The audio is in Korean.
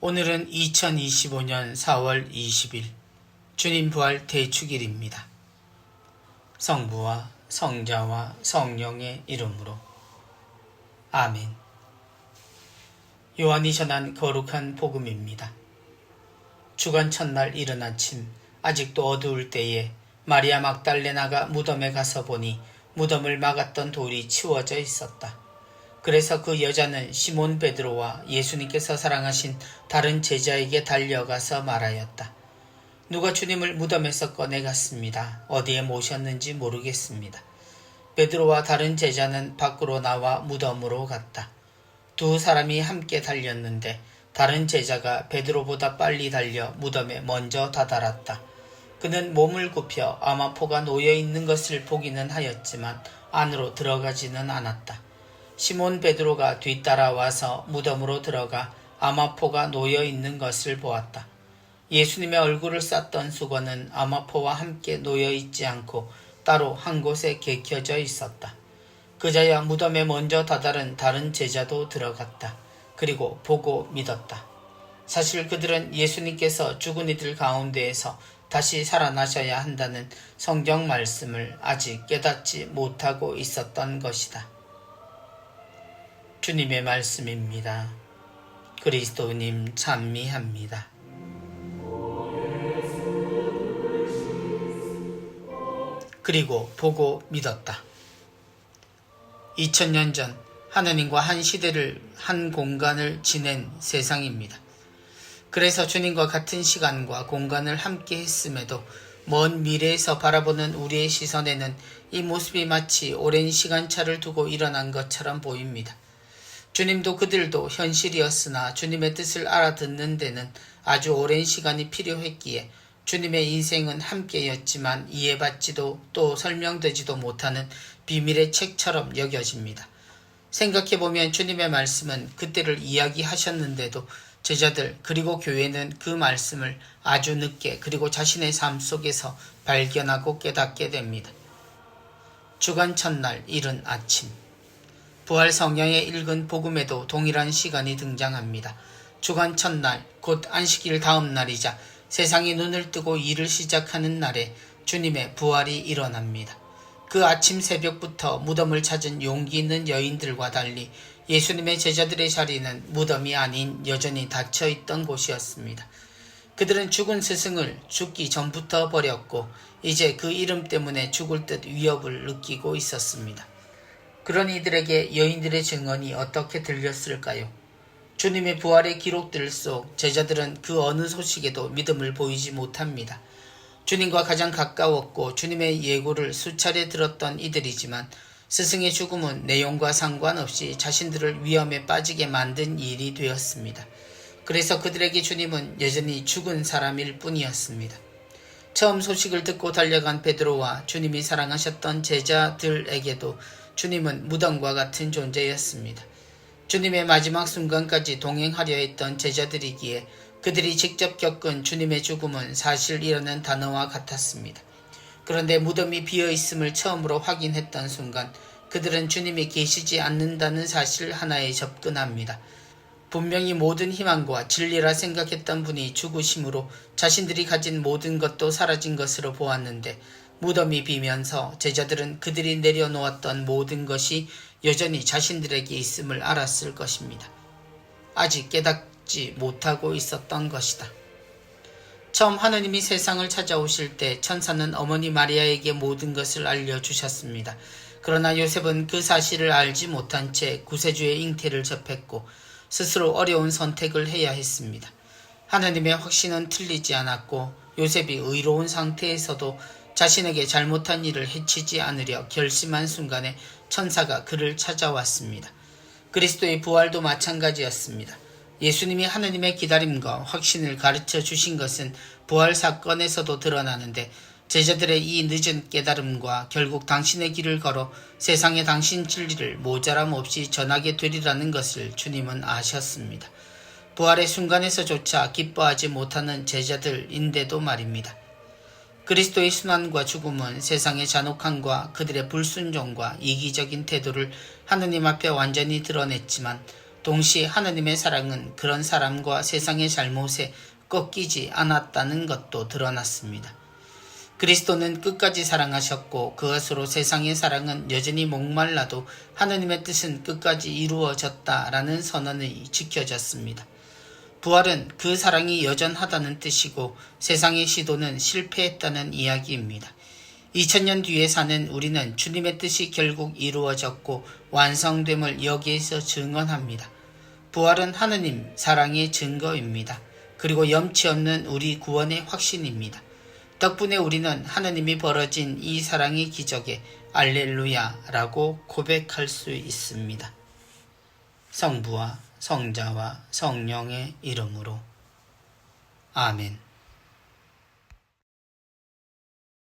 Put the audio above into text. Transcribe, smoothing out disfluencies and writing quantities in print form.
오늘은 2025년 4월 20일 주님 부활 대축일입니다. 성부와 성자와 성령의 이름으로 아멘. 요한이 전한 거룩한 복음입니다. 주간 첫날 이른 아침 아직도 어두울 때에 마리아 막달레나가 무덤에 가서 보니 무덤을 막았던 돌이 치워져 있었다. 그래서 그 여자는 시몬 베드로와 예수님께서 사랑하신 다른 제자에게 달려가서 말하였다. 누가 주님을 무덤에서 꺼내갔습니다. 어디에 모셨는지 모르겠습니다. 베드로와 다른 제자는 밖으로 나와 무덤으로 갔다. 두 사람이 함께 달렸는데 다른 제자가 베드로보다 빨리 달려 무덤에 먼저 다다랐다. 그는 몸을 굽혀 아마포가 놓여있는 것을 보기는 하였지만 안으로 들어가지는 않았다. 시몬 베드로가 뒤따라와서 무덤으로 들어가 아마포가 놓여있는 것을 보았다. 예수님의 얼굴을 쌌던 수건은 아마포와 함께 놓여있지 않고 따로 한 곳에 개켜져 있었다. 그자야 무덤에 먼저 다다른 다른 제자도 들어갔다. 그리고 보고 믿었다. 사실 그들은 예수님께서 죽은 이들 가운데에서 다시 살아나셔야 한다는 성경 말씀을 아직 깨닫지 못하고 있었던 것이다. 주님의 말씀입니다. 그리스도님 찬미합니다. 그리고 보고 믿었다. 2000년 전 하느님과 한 시대를 한 공간을 지낸 세상입니다. 그래서 주님과 같은 시간과 공간을 함께 했음에도 먼 미래에서 바라보는 우리의 시선에는 이 모습이 마치 오랜 시간차를 두고 일어난 것처럼 보입니다. 주님도 그들도 현실이었으나 주님의 뜻을 알아듣는 데는 아주 오랜 시간이 필요했기에 주님의 인생은 함께였지만 이해받지도 또 설명되지도 못하는 비밀의 책처럼 여겨집니다. 생각해보면 주님의 말씀은 그때를 이야기하셨는데도 제자들 그리고 교회는 그 말씀을 아주 늦게 그리고 자신의 삶 속에서 발견하고 깨닫게 됩니다. 주간 첫날 이른 아침 부활 성경에 읽은 복음에도 동일한 시간이 등장합니다. 주간 첫날 곧 안식일 다음 날이자 세상이 눈을 뜨고 일을 시작하는 날에 주님의 부활이 일어납니다. 그 아침 새벽부터 무덤을 찾은 용기 있는 여인들과 달리 예수님의 제자들의 자리는 무덤이 아닌 여전히 닫혀있던 곳이었습니다. 그들은 죽은 스승을 죽기 전부터 버렸고 이제 그 이름 때문에 죽을 듯 위협을 느끼고 있었습니다. 그런 이들에게 여인들의 증언이 어떻게 들렸을까요? 주님의 부활의 기록들 속 제자들은 그 어느 소식에도 믿음을 보이지 못합니다. 주님과 가장 가까웠고 주님의 예고를 수차례 들었던 이들이지만 스승의 죽음은 내용과 상관없이 자신들을 위험에 빠지게 만든 일이 되었습니다. 그래서 그들에게 주님은 여전히 죽은 사람일 뿐이었습니다. 처음 소식을 듣고 달려간 베드로와 주님이 사랑하셨던 제자들에게도 주님은 무덤과 같은 존재였습니다. 주님의 마지막 순간까지 동행하려 했던 제자들이기에 그들이 직접 겪은 주님의 죽음은 사실이라는 단어와 같았습니다. 그런데 무덤이 비어있음을 처음으로 확인했던 순간 그들은 주님이 계시지 않는다는 사실 하나에 접근합니다. 분명히 모든 희망과 진리라 생각했던 분이 죽으심으로 자신들이 가진 모든 것도 사라진 것으로 보았는데 무덤이 비면서 제자들은 그들이 내려놓았던 모든 것이 여전히 자신들에게 있음을 알았을 것입니다. 아직 깨닫지 못하고 있었던 것이다. 처음 하느님이 세상을 찾아오실 때 천사는 어머니 마리아에게 모든 것을 알려주셨습니다. 그러나 요셉은 그 사실을 알지 못한 채 구세주의 잉태를 접했고 스스로 어려운 선택을 해야 했습니다. 하느님의 확신은 틀리지 않았고 요셉이 의로운 상태에서도 자신에게 잘못한 일을 해치지 않으려 결심한 순간에 천사가 그를 찾아왔습니다. 그리스도의 부활도 마찬가지였습니다. 예수님이 하느님의 기다림과 확신을 가르쳐 주신 것은 부활 사건에서도 드러나는데 제자들의 이 늦은 깨달음과 결국 당신의 길을 걸어 세상에 당신 진리를 모자람 없이 전하게 되리라는 것을 주님은 아셨습니다. 부활의 순간에서조차 기뻐하지 못하는 제자들인데도 말입니다. 그리스도의 순환과 죽음은 세상의 잔혹함과 그들의 불순종과 이기적인 태도를 하느님 앞에 완전히 드러냈지만 동시에 하느님의 사랑은 그런 사람과 세상의 잘못에 꺾이지 않았다는 것도 드러났습니다. 그리스도는 끝까지 사랑하셨고 그것으로 세상의 사랑은 여전히 목말라도 하느님의 뜻은 끝까지 이루어졌다라는 선언이 지켜졌습니다. 부활은 그 사랑이 여전하다는 뜻이고 세상의 시도는 실패했다는 이야기입니다. 2000년 뒤에 사는 우리는 주님의 뜻이 결국 이루어졌고 완성됨을 여기에서 증언합니다. 부활은 하느님 사랑의 증거입니다. 그리고 염치 없는 우리 구원의 확신입니다. 덕분에 우리는 하느님이 벌어진 이 사랑의 기적에 알렐루야라고 고백할 수 있습니다. 성부와 성자와 성령의 이름으로 아멘.